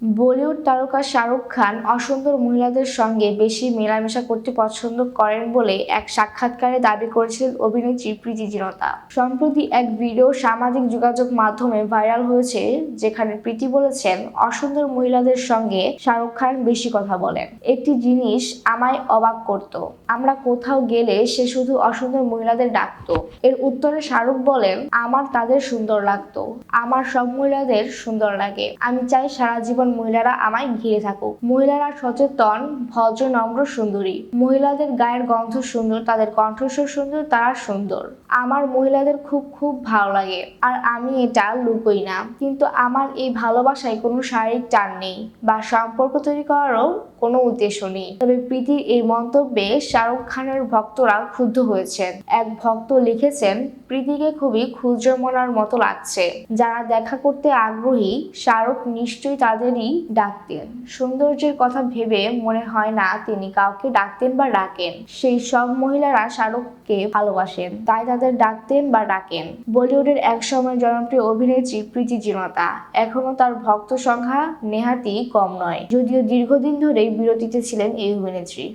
বলিউড তারকা শাহরুখ খান অসুন্দর মহিলাদের সঙ্গে বেশি মেলামেশা করতে পছন্দ করেন বলে এক সাক্ষাৎকারে দাবি করেছিলেন অভিনেত্রী প্রীতি জিনতা। সম্প্রতি এক ভিডিও সামাজিক যোগাযোগ মাধ্যমে ভাইরাল হয়েছে, যেখানে প্রীতি বলেছেন, অসুন্দর মহিলাদের সঙ্গে শাহরুখ খান বেশি কথা বলেন। একটি জিনিস আমায় অবাক করত, আমরা কোথাও গেলে সে শুধু অসুন্দর মহিলাদের ডাকতো। এর উত্তরে শাহরুখ বলেন, আমার তাদের সুন্দর লাগতো, আমার সব মহিলাদের সুন্দর লাগে। আমি চাই সারা জীবন মহিলারা আমায় ঘিরে থাকুক। মহিলারা সচেতন, ভদ্র, নম্র, সুন্দরী। মহিলাদের গায়ের গন্ধ সুন্দর, তাদের কণ্ঠস্বর সুন্দর, তারা সুন্দর। আমার মহিলাদের খুব খুব ভালো লাগে, আর আমি এটা লুকোই না। কিন্তু আমার এই ভালোবাসায় কোনো শারীরিক টান নেই বা সম্পর্ক তৈরি করারও কোনো উদ্দেশ্য নেই। তবে প্রীতির এই মন্তব্যে শাহরুখ খানের ভক্তরা ক্ষুব্ধ হয়েছেন। এক ভক্ত লিখেছেন, প্রীতিকে খুবই ক্ষুদ্রমনার মতো লাগছে। যারা দেখা করতে আগ্রহী, শাহরুখ নিশ্চয়ই তাদেরই ডাকতেন। সৌন্দর্যের কথা ভেবে মনে হয় না তিনি কাউকে ডাকতেন বা ডাকেন। সেই সব মহিলারা শাহরুখকে ভালোবাসেন, তাই তাদের ডাকতেন বা ডাকেন। বলিউডের একসময় জনপ্রিয় অভিনেত্রী প্রীতি জিনতা এখনো তার ভক্ত সংখ্যা নেহাতই কম নয়, যদিও দীর্ঘদিন ধরেই বিরতিতে ছিলেন এই অভিনেত্রী।